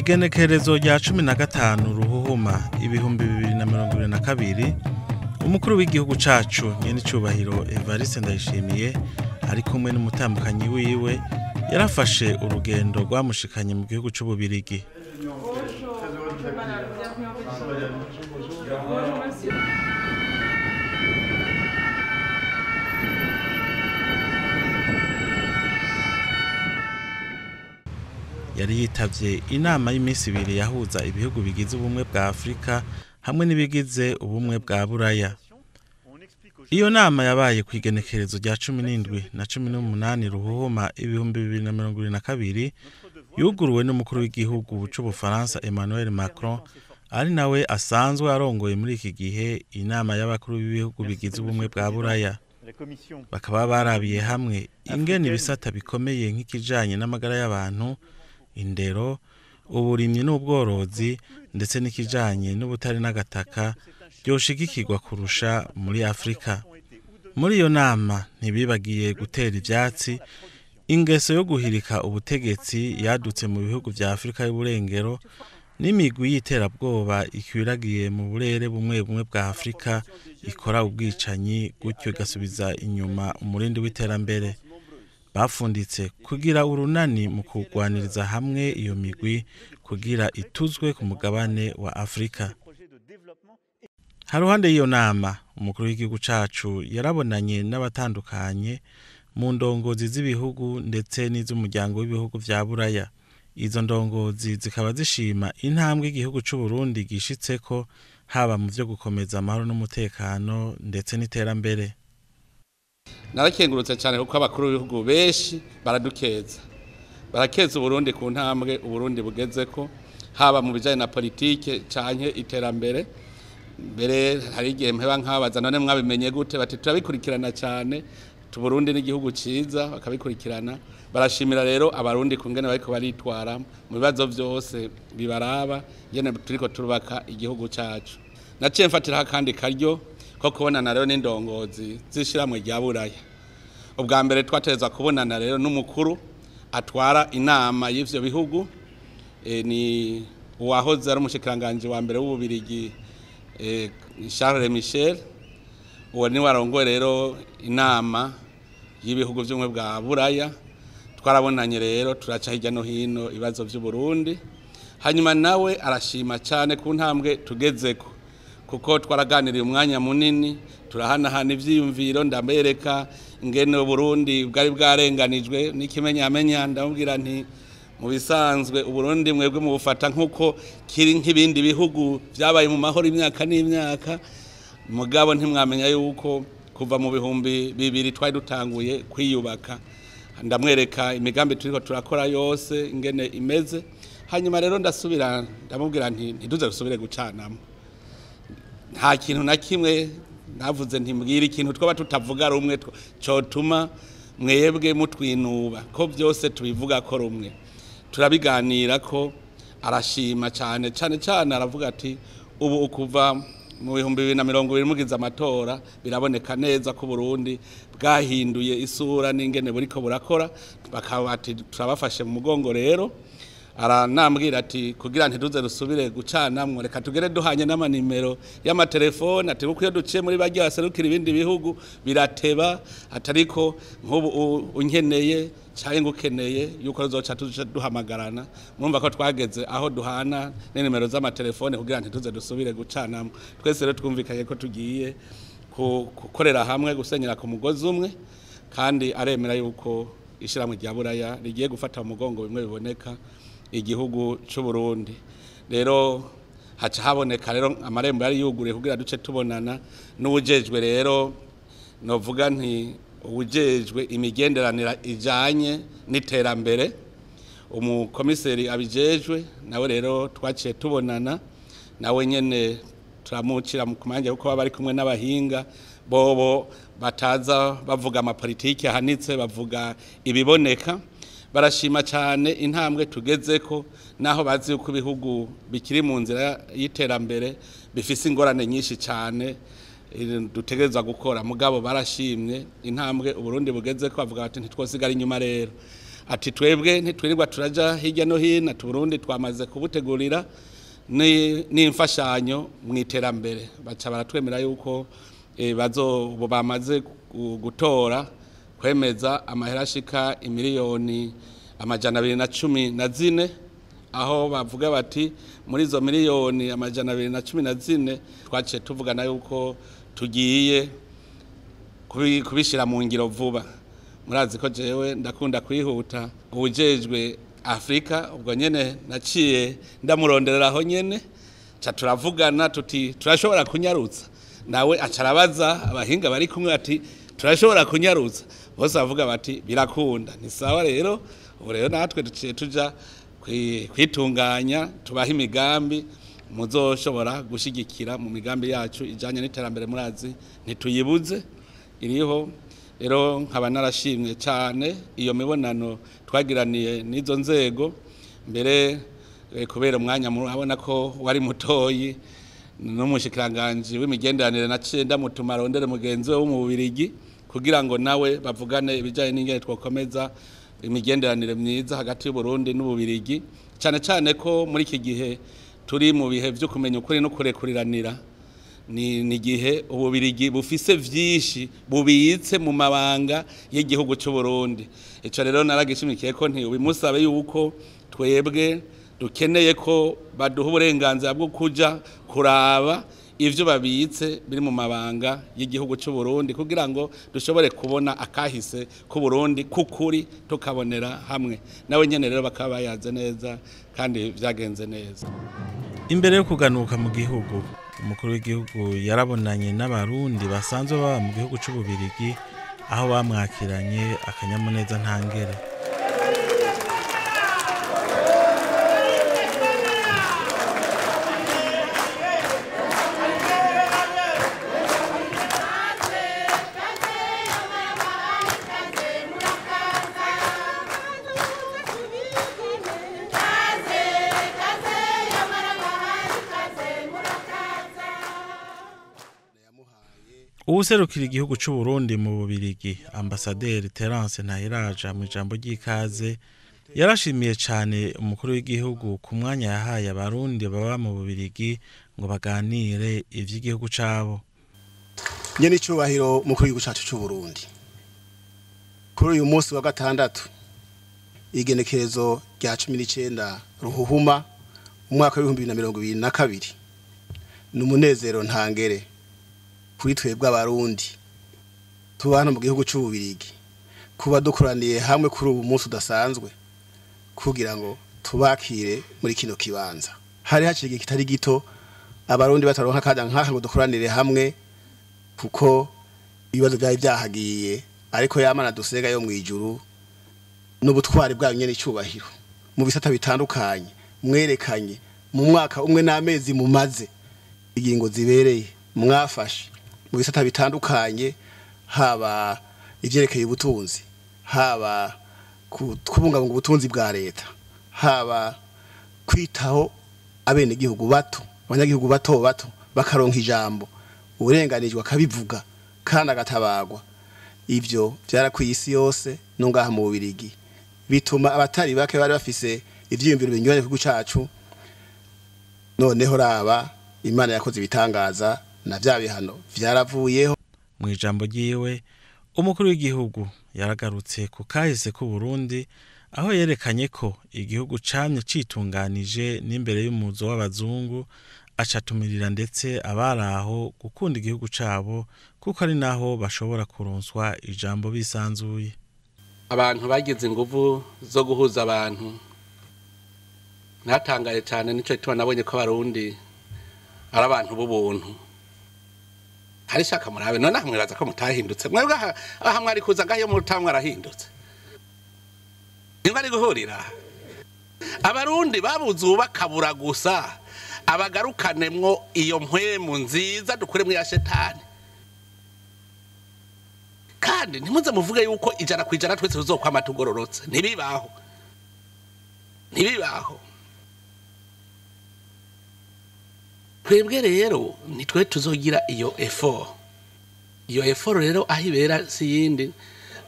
Kw'igenekerezo rya 15 Ruhuhuma 2022 umukuru w'igihugu cacu nyene icubahiro Evariste Ndayishimiye ari kumwe n'umutambukanyi wiwe yarafashe urugendo rwamushikanye mu gihugu c'Ububirigi. Yari yitavye inama y'imisi ibiri yahuza ibihugu bigize ubumwe bwa Afrika hamwe n'ibigize ubumwe bwa Buraya. Iyo nama yabaye kw'igenekerezo rya 17 na 18 Ruhuhuma 2022 yuguruwe n'umukuru w'igihugu c'Ubufaransa Emmanuel Macron ari nawe asanzwe arongoye muri iki gihe inama y'abakuru b'ibihugu bigize ubumwe bwa Buraya. Bakaba barabiye hamwe ingene ibisata bikomeye nk'ikijanye n'amagara y'abantu, indero, uburimyi n'ubworozi ndetse n'ikijanye n'ubutare n'agataka byoshigikirwa kurusha muri Afrika. Muri iyo nama ntibibagiye gutera ivyatsi ingeso yo guhirika ubutegetsi yadutse mu bihugu vya Afrika y'uburengero n'imigwi y'iterabwoba ikwiragiye mu burere bumwe bumwe bwa Afrika ikora ubwicanyi gutyo igasubiza inyuma umurindi w'iterambere. Bafunditse kugira urunani mu kurwaniriza hamwe iyo migwi kugira ituzwe ku mugabane wa Afrika. Haruhande y'iyo nama umukuru w'igihugu cacu yarabonanye n'abatandukanye mu ndongozi z'ibihugu ndetse n'iz'umuryango w'ibihugu vya Buraya. Izo ndongozi zikaba zishima intambwe igihugu c'u Burundi gishitseko haba mu vyo gukomeza amahoro n'umutekano ndetse n'iterambere. Narakengurutse cyane kuko abakuru b'ibihugu benshi baradukeza. Barakeza Uburundi ku ntambwe Uburundi bugezeko haba mu bijanye na politike canke iterambere. Mbere hari igihe mpeba nkabaza none mwabimenye gute, bati turabikurikirana cyane, Burundi n'igihugu ciza bakabikurikirana. Barashimira rero abarundi kungene bariko baritwara mu bibazo byose bibaraba yene turiko turubaka igihugu cacu. Naciye mfatira kandi karyo ko kubonana rero n'indongozi zishiramwe rya Buraya. Ubwa mbere twateza kubonana rero n'umukuru atwara inama y'ivyo bihugu, ni uwahoze ari umushikiranganje wa mbere w'Ububirigi Charles Michel. Uwo ni warongoye rero inama y'ibihugu by'umwe bwa Buraya. Twarabonanye rero turaca hirya no hino ibibazo by'u Burundi, hanyuma nawe arashima cyane ku ntambwe tugezeko kuko twaraganiriye umwanya munini turahanahana ivyiyumviro, ndabereka ingene Burundi bwari bwarenganijwe n'ikimenyamenya. Ndamubwira nti mu bisanzwe Uburundi mwebwe mu bufata nkuko kiri nk'ibindi bihugu byabaye mu mahoro imyaka n'imyaka, mugabo ntimwamenya yuko kuva mu bihumbi 2000 twari dutanguye kwiyubaka. Ndamwereka imigambi turiko turakora yose ingene imeze, hanyuma rero ndasubira ndamubwira nti ntiduze gusubire gucanamo. Nta kintu na kimwe navuze ntimbwira ikintu twaba tutavuga rumwe cotuma mwebwe mutwinuba ko byose tubivuga ko rumwe. Turabiganira ko arashima cyane aravuga ati ubu ukuva mu 2020 mugize amatora biraboneka neza ko Burundi bwahinduye isura n'ingene buriko burakora. Bakaba ati turabafashe mu mugongo rero. Aranambwira ati kugira ntiduze rusubire gucanamwe reka tugere duhanye n'amanimero y'amatelefone, ati kuko iyo duciye muri bajya baserukira ibindi bihugu birateba, atariko nk'ubu unkeneye cyangwa ngukeneye yuko ruzoca duhamagarana. Mwumva ko twageze aho duhana n'inimero z'amatelefone kugira ntituze dusubire gucanamwe. Twese rero twumvikanye ko tugiye gukorera hamwe gusenyera ku mugozi umwe, kandi aremera yuko ishiramwe rya Buraya rigiye gufata mu mugongo bimwe biboneka igihugu c'u Burundi. Rero haca haboneka rero amarembo yari yuguriye kugira duce tubonana n'ubujejwe rero novuga nti ubujejwe imigenderanira ijanye n'iterambere, umukomiseri abijejwe nawe rero twaciye tubonana nawe nyene turamucira mu kumanje kuko bari kumwe n'abahinga bobo bataza bavuga amapolitiki ahanitse, bavuga ibiboneka. Barashima cyane intambwe tugezeko naho bazi yuko ibihugu bikiri mu nzira y'iterambere bifise ingorane nyinshi cyane dutegereza gukora. Mugabo barashimye intambwe Uburundi bugezeko, bavuga bati ntitwosigara inyuma rero. ati twebwe ntitwirirwa turaja hirya no hino Burundi twamaze kubutegurira n'imfashanyo mu iterambere baca baratwemera yuko bamaze gutora kwemeza amahera ashika imiliyoni 214 aho bavuga bati muri izo miliyoni 214 twaciye tuvugana yuko tugiye kubishira mu ngiro vuba. Murazi ko jewe ndakunda kwihuta ubujejwe Afrika ubwo nyene naciye ndamurondereraho nyene ca turavugana tuti turashobora kunyarutsa nawe acarabaza abahinga bari kumwe ati turashobora kunyarutsa bose bavuga bati birakunda ni sawa rero ubu rero natwe duciye tuja kwitunganya tubaha imigambi muzoshobora gushigikira mu migambi yacu ijanye n'iterambere murazi ntituyibuze iriho rero nkaba narashimye cyane iyo mibonano twagiraniye n'izo nzego mbere kubera umwanya murabona ko wari mutoyi n'umushikiranganje w'imigenderanire naciye ndamutuma arondere mugenzi we mu Bubiligi kugira ngo nawe bavugane ibijanye n'ingene twokomeza imigenderanire myiza hagati y'u Burundi n'Ububiligi cyane cyane ko muri iki gihe turi mu bihe byo kumenya ukuri no kurekuriranira ni gihe Ububiligi bufise vyinshi bubitse mu mabanga y'igihugu cy'u Burundi. Ico rero naragishimikiye ko nti ubimusabe yuko twebwe dukeneye ko baduha uburenganzira bwo kuja kuraba ivyo babitse biri mu mabanga y'igihugu cy'u Burundi kugira ngo dushobore kubona akahise ku Burundi kukuri tukabonera hamwe nawe nyene rero bakaba yaze neza kandi vyagenze neza. Imbere yo kuganuka mu gihugu umukuru w'igihugu yarabonanye n'abarundi basanzwe baba mu gihugu c'Ububiligi aho bamwakiranye akanyamuneza ntangere. Uwuserukira igihugu cy'u Burundi mu Bubiligi Ambasaderi Terence Ntahiraja mu ijambo ry'ikaze yarashimiye cyane umukuru w'igihugu ku mwanya yahaye abarundi baba mu Bubiligi ngo baganire ivy'igihugu cabo. Nyene icubahiro umukuru w'igihugu cyacu cy'u Burundi kuri uyu munsi wa gatandatu igenekerezo rya 19 ruhuhuma umwaka wa 2022 n'umunezero ntangere kuri twebwe abarundi tubana mu gihugu cy'Ububiligi kuba dukoraniye hamwe kuri ubu munsi udasanzwe kugira ngo tubakire muri kino kibanza. Hari haciye kitari gito abarundi bataronka kada nkaha ngo dukoranire hamwe kuko ibibazo byari byahagiye ariko yamana dusega yo mwijuru n'ubutwari bwa nyene icubahiro mu bisata bitandukanye mwerekanye mu mwaka umwe n'amezi mumaze ingingo zibereye mwafashe mu bisata bitandukanye haba ivyerekeye ubutunzi haba kubungabunga ubutunzi bwa leta haba kwitaho abene gihugu bato abanyagihugu bato bakaronka ijambo uburenganijwe akabivuga kandi agatabagwa. Ivyo byarakwiye isi yose no ngaha mu Bubiligi bituma abatari bake bari bafise ivyiyumviro binyuranye ku cyacu noneho raba Imana yakoze ibitangaza na bya bihano vyaravuyeho. Mu ijambo ryiwe umukuru w'igihugu yaragarutse ku kahise ku Burundi aho yerekanye ko igihugu camye citunganije n'imbere y'umuzo w'abazungu acatumirira ndetse abaraho gukunda igihugu cabo kuko ari naho bashobora kuronswa ijambo bisanzuye. Abantu bagize inguvu zo guhuza abantu natangaye cyane nico gituma nabonye ko abarundi ari abantu b'ubuntu. Hari shaka murabe none hamwiraza ko mutahindutse mwebwe aha mwari kuza ngayo mutamwe arahindutse bari guhurira abarundi babuzuba kabura gusa abagarukanemwo iyo mpwemu nziza dukuremwe ya shetani kandi ntimuze muvuge yuko ijana kwijana twese tuzokwama tugororotse ntibibaho twebwe rero nitwe tuzogira iyo effort rero ahibera si yindi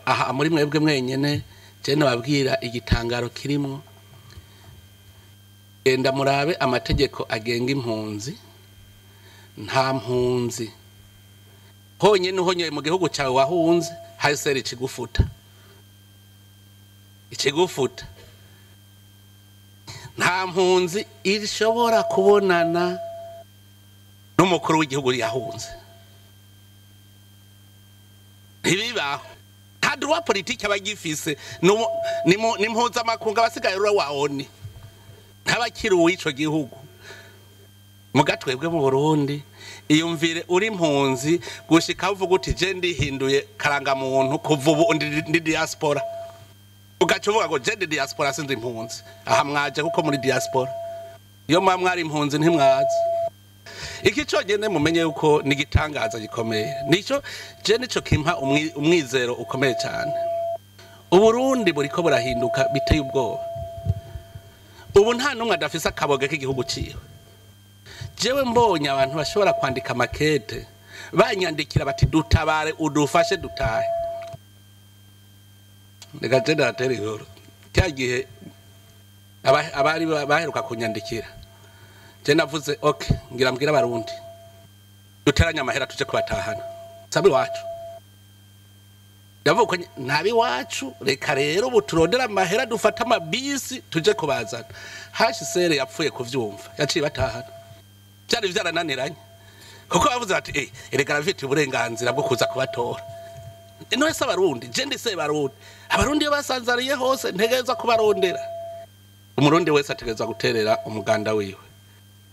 aha muri mwebwe mwenyene je nababwira igitangaro kirimo genda murabe amategeko agenga impunzi nta mpunzi honyene uhonyoye mu gihugu cyawe wahunze hasere ikigufuta nta mpunzi irishobora kubonana n'umukuru w'igihugu yahunze ntibibaho nta droit politique abagifise ni mpuzamakungu abasigaye waoni ntabakiri uw'ico gihugu mugatwebwe mu Burundi iyumvire uri impunzi gushika uvuga uti je ndihinduye karanga muntu kuva ubu ndi diaspora ugacuvuga ngo je ndi diaspora sinzi impunzi aha mwaje kuko muri diaspora iyo mwari impunzi ntimwazi iki cogene mumenye yuko ni gitangaza gikomeye nico je nico kimpa umwizero ukomeye cyane Uburundi buriko burahinduka biteye ubwoba ubu nta numwe adafisa akaboga k'igihugu ciwe jewe mbonye abantu bashobora kwandika makete banyandikira bati dutabare udufashe dutahe negatenda aterigoro cyagihe abari baheruka kunyandikira je navuze okay ngira mbwira abarundi duteranya amahera tuje kubatahana sabi wacu yavuko nabi wacu reka rero buturondera amahera dufata amabisi tuje kubazana hashisere yapfuye kuvyumva yaciye batahana byari byarananiranye kuko bavuze ati erega bafite uburenganzira bwo kuza kubatora none se abarundi je ndise barundi abarundi basanzariye hose ntegeza kubarondera umurundi wese ategeza guterera umuganda wiwe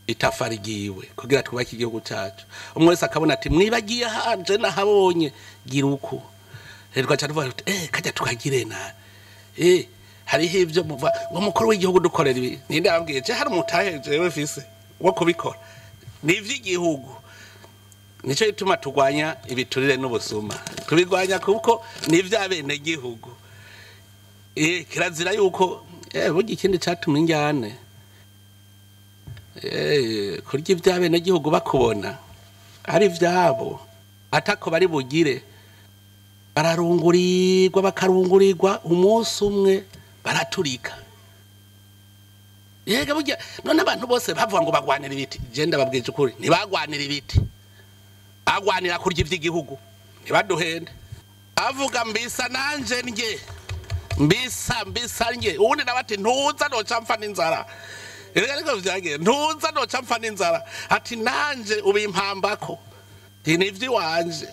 itafari giwe kugira twubake igihugu cyacu umwe wese akabona ati mwibagiye hanje nahabonye gira uko rero twavuga kajya tukagirena hari hivyo muva ngo mukuru w'igihugu dukorera ibi ninde yambwiye je hari umutahe jewe fise wo kubikora n'ivy'igihugu nico ituma tugwanya ibiturire n'ubusuma tubigwanya kuko n'ivyabene gihugu kirazira yuko burya ikindi catuma injyane kurya ivyabene gihugu bakubona ari vyabo atako bari bugire bararungurirwa bakarungurirwa umunsi umwe baraturika yega burya none abantu bose bavuga ngo bagwanira ibiti je ndababwije ukuri ntibagwanira ibiti bagwanira kurya ivy'igihugu ntibaduhende avuga mbisa nanje nge mbisa nge ubundi nabati ntuza noca mpfa n'inzara ariko vyage ntuza noca mpfa n'inzara ati nanje ubimpambako nivyi wanje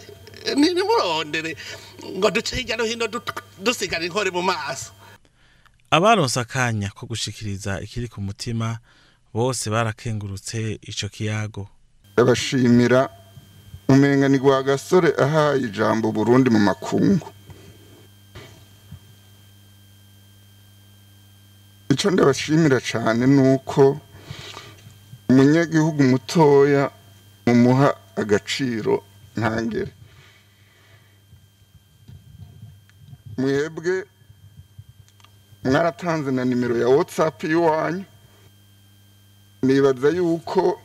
nimurondere ngo duce hirya no hino dusigara inkore mu maso abaronse akanya ko gushikiriza ikiri ku mutima bose barakengurutse ico kiyago abashimira umengani gwa gasore ahaye ijambo Burundi mu makungu ico ndabashimira cyane nuko umunyagihugu mutoya mumuha agaciro ntangere mwebwe mwaratanze na nimero ya WhatsApp y'wanyu nibaza yuko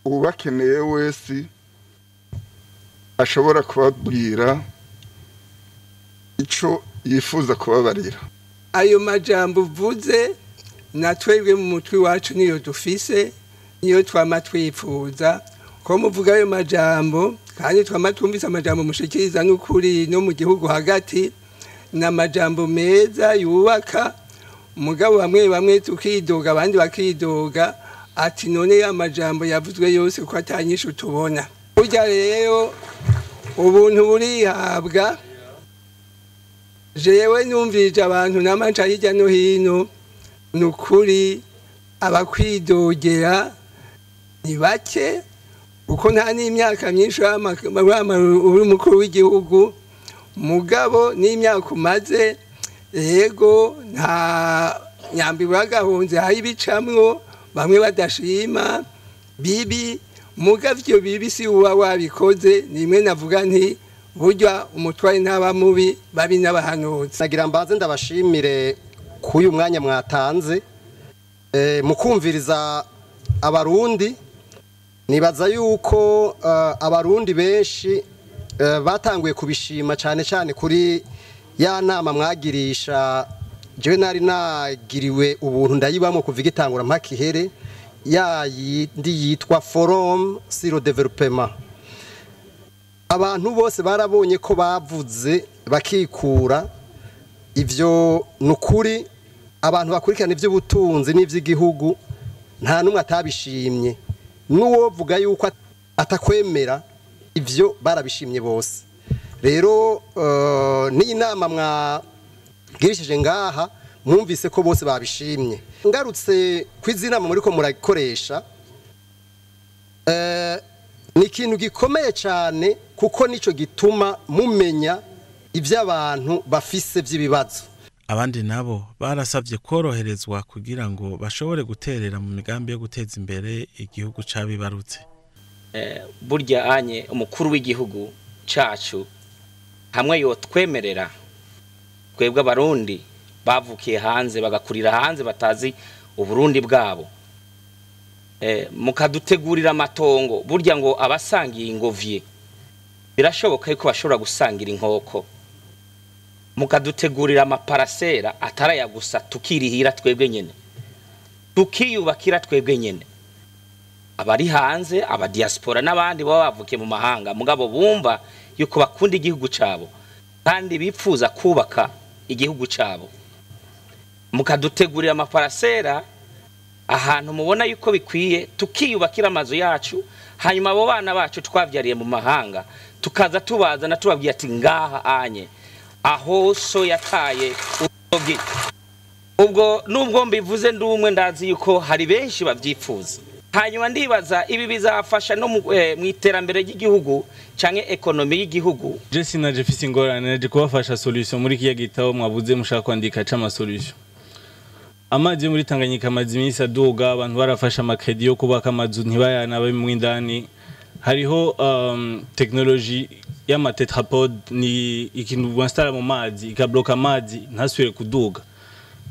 ubakeneye wese ashobora kubabwira ico yifuza kubabarira ayo majambo uvuze natwebwe mu mutwe wacu niyo dufise niyo twama twifuza ko muvuga ayo majambo kandi twama twumvise amajambo mushikiriza n'ukuri no mu gihugu hagati n'amajambo meza yubaka umugabo bamwe tukidoga abandi bakidoga ati none ya majambo yavuzwe yose ko atanyisho tubona burya rero ubuntu burihabwa jewe numvije abantu n'amanca hirya no hino nukuri abakwidogera ni bake uko nta n'imyaka myinshi uri umukuru w'igihugu mugabo n'imyaka umaze yego nta nyambi bagahunze hari bicamwo bamwe badashima bibi mugavyo bibi si uwa wabikoze nimwe navuga nti burya umutwari ntaba mubi babi n'abahanuzi nagira mbaze ndabashimire kuyu mwanya mwatanze mukumviriza abarundi nibaza yuko abarundi benshi batanguye kubishima cyane cyane kuri ya nama mwagirisha jewe nari nagiriwe ubuntu ndayibamo kuva igitangura mpaka ihere ya yindi yitwa Forum sur le développement. Abantu bose barabonye ko bavuze bakikura ivyo nukuri abantu bakurikirana ivy'ubutunzi n'ivy'igihugu nta numwe atabishimye nuwo vuga yuko atakwemera ivyo barabishimye bose. Rero ni inama mwagirishije ngaha mwumvise ko bose babishimye. Ngarutse kw'izina muri ko murakoresha ni ikintu gikomeye cyane kuko nico gituma mumenya ivy'abantu bafise vy'ibibazo. Abandi nabo barasabye koroherezwa kugira ngo bashobore guterera mu migambi yo guteza imbere igihugu cabibarutse. Burya anye umukuru w'igihugu cacu hamwe yo twemerera twebwe abarundi bavukiye hanze bagakurira hanze batazi uburundi bwabo mukadutegurira amatongo burya ngo abasangiye ingovye birashoboka yuko bashobora gusangira inkoko mukadutegurira amaparasera ataraya gusa tukirihira twebwe nyene tukiyubakira twebwe nyene abari hanze aba diaspora n'abandi baba bavukiye mu mahanga mugabo bumva yuko bakunda igihugu cabo kandi bipfuza kubaka igihugu cabo mukadutegurira amaparasera ahantu mubona yuko bikwiye tukiyubakira amazu yacu hanyuma abo bana bacu twavyariye mu mahanga tukaza tubazana tubabwiye ati ngaha anye aho so yataye ubwogi ubwo nubwo mbivuze ndumwe ndazi yuko hari benshi bavyifuza hanyuma ndibaza ibi bizafasha no mu iterambere ry'igihugu canke ekonomi y'igihugu. Je sinaje fisi ingorane naje kubafasha solution muri kiya gitabo mwabuze mushaka kwandika cama solution. Amazi muri Tanganyika amazi iminsi aduga abantu barafasha amakredi yo kubaka amazu ntibayana mu indani hariho technology y'ama tetrapode ni ikintu bwastara mu mazi ikabloka amazi ntasubire kuduga.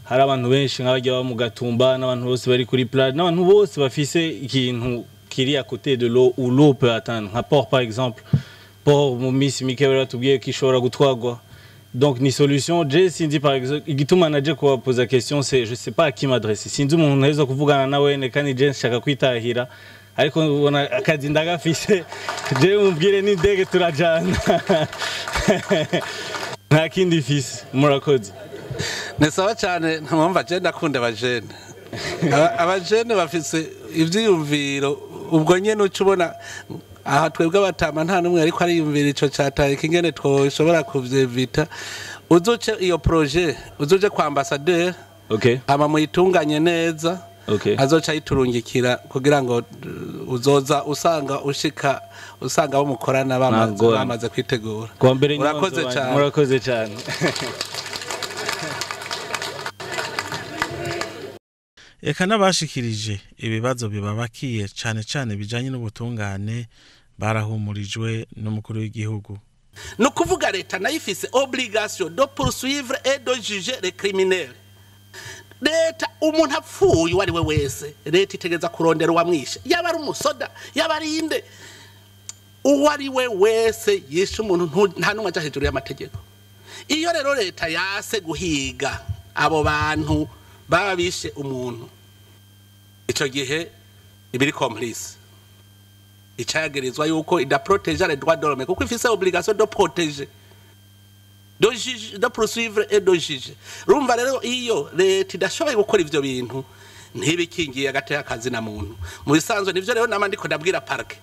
Hari abantu benshi nk'abajya ba mu Gatumba n'abantu bose bari kuri plage n'abantu bose bafise ikintu kiri à côté de l'eau ou l'eau peut atteindre un port par exemple port mu misi mikebera tubwiye kishobora gutwagwa. Donc ni solution je sindi par exemple igituma naje ko poser question c'est je sais pas à qui m'adresser sindi umuntu heza kuvugana nawe ne kandi je nshaka kwitahira ariko ubona akazi ndagafise je mumbwire ni ndege turajana nta kindi fise murakoze. Nesaba cyane ntamwumva je ndakunda abajene abajene bafise ivyiyumviro ubwo nyene ucubona aha twebwe abatama nta numwe ariko ariyumvira ico cyataye ingene twoshobora kuvyevita uzoce iyo projet uzoje kwa ambassadeur okay ama muyitunganye neza okay azoca yiturungikira kugira ngo uzoza usanga abo mukorana bamaze kwitegura. Murakoze cyane. Eka n'abashikirije ibibazo bibabakiye cane bijanye n'ubutungane barahumurijwe n'umukuru w'igihugu. No kuvuga leta nayifise obligation de poursuivre et de juger les criminels. Leta umuntu apfuye wari we wese leta itegeza kurondera uwamwishe yaba ari umusoda yaba ari inde uwari we wese yishe umuntu nta numwe aja hejuru y'amategeko. Iyo rero leta yase guhiga abo bantu babishe umuntu ico gihe ibiri complice icayagirizwa yuko ida protéger les droits de l'homme kuko ifise obligation de protéger de poursuivre et de juger. Rumva rero iyo leta idashoboye gukora ivyo bintu ntibikingiye agateka kazi na muntu mu bisanzwe nivyo rero nama ndiko ndabwira parke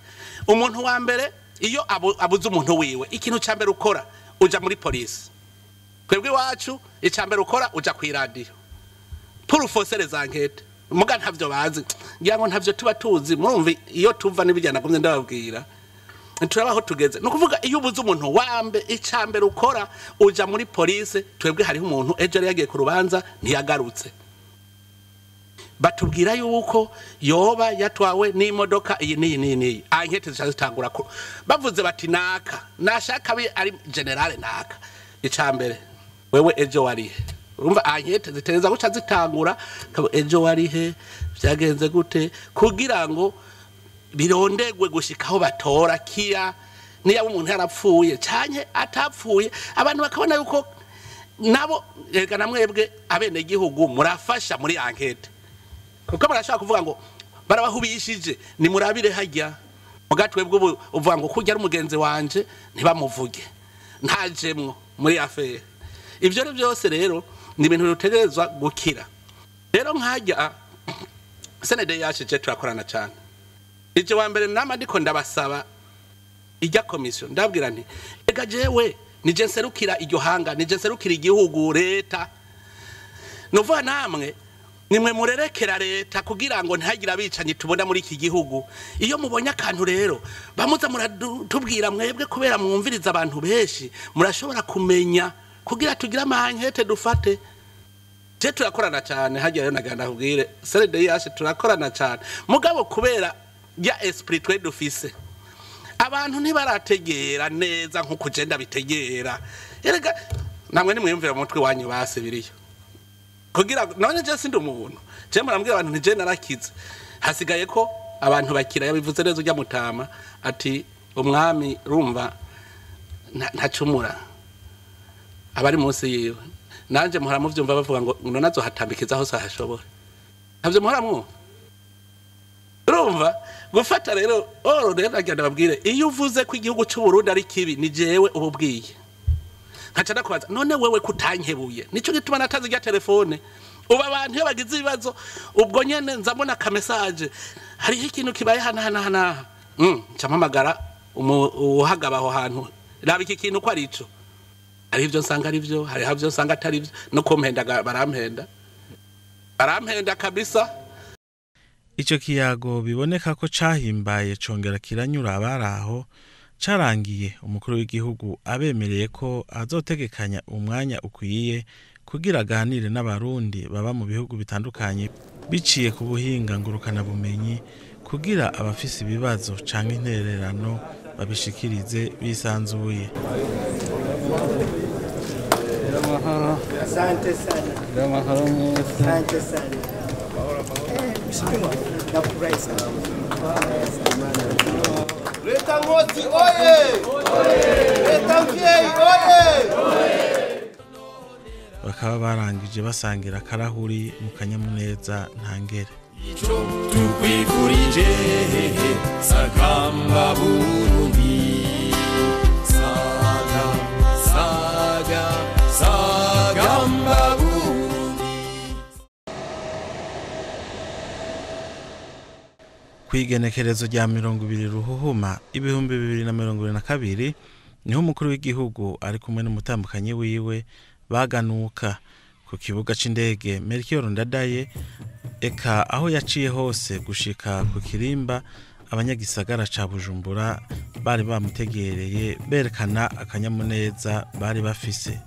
umuntu wa mbere iyo abuze umuntu wiwe ikintu ca mbere ukora uja muri police kwebwe wacu icambere ukora uja ku radio pour fausser les enquêtes muga ntavyo bazi ngira ngo ntavyo tuba tuzi murumva iyo tuva nibijyana kumwe ndababwira turabaho tugeze no kuvuga iyo ubuze umuntu wambe icambere ukora uja muri police twebwe hari umuntu ejo yagiye ku rubanza ntiyagarutse batubwira yuko yoba yatwawe n'imodoka iyi ni ankete zitangura bavuze bati naka nashaka ari general naka icambere wewe ejo warihe urumva ankete zitereza guca zitangura ejo warihe byagenze gute kugira ngo birondegwe gushikaho batora kiya niya umuntu yarapfuye cyane atapfuye abantu bakabona yuko nabo rega namwebwe abene gihugu murafasha muri enquête kuko barashaka kuvuga ngo barabahubishije ni murabire hajya mugatwebwe uvuga ngo kujya ari umugenzi wanje ntibamuvuge ntajemwo muri affaire ivyo rero byose rero ni ibintu rutegerezwa gukira rero nkajya senede yashije turakorana cyane ije wa mbere nama ndiko ndabasaba ijya commission ndabwira nti ega jewe nije nserukira iryo hanga nije nserukira igihugu leta nuvuga namwe nimwe murerekera leta kugira ngo ntihagira abicanye tubona muri iki gihugu iyo mubonye akantu rero bamuza muratubwira mwebwe kubera mwumviriza abantu benshi murashobora kumenya kugira tugira amahanyete dufate je turakorana cyane hagiye rero naganda kubwire serede yashe turakorana cyane mugabo kubera ya esprit twe dufise abantu ntibarategera neza nko kugenda bitegera erega namwe nimwiyumvira mu mutwe wanyu basibiriyo kugira none je sindi umuntu je murambwira abantu nije narakize hasigaye ko abantu bakira yabivuze neza ujya mutama ati umwami rumva ntacumura abari munsi yiwe nanje muhora muvyumva bavuga ngo none azohatambikiza hose hashobora navyo muhora mu rumva gufata rero rero nagenda babwire iyo uvuze ko igihugu cy'u Burundi ari kibi ni jewe ububwiye nkaca ndakubaza none wewe kutankebuye nico gituma natazi rya telefone uba abantu iyo bagize ibibazo ubwo nyene nzabona ka message hari ikintu kibaye hana ncamamagara uhagaba aho hantu raba iki kintu ko ari ico hari ivyo nsanga ari vyo hari havyo nsanga atari vyo no kompenda barampenda kabisa. Ico kiyago biboneka ko cahimbaye congera kiranyura abaraho carangiye umukuru w'igihugu abemereye ko azotegekanya umwanya ukwiye kugira aganire n'abarundi baba mu bihugu bitandukanye biciye ku buhinga ngurukana bumenyi kugira abafise ibibazo canke intererano babishikirize bisanzuye. Asante sana. Asante sana. Leta Ngozi oye! Leta Mvyeyi oye! Bakaba barangije basangira karahuri mu kanyamuneza ntangere. Ico tukwifurije sagamba Burundi sagamba Burundi. Kwigenekerezo rya 20 ruhuhuma 2022 niho umukuru w'igihugu ari kumwe n'umutambukanyi wiwe baganuka ku kibuga c'indege Melchior Ndadaye eka aho yaciye hose gushika ku kirimba abanyagisagara ca Bujumbura bari bamutegereye berekana akanyamuneza bari bafise.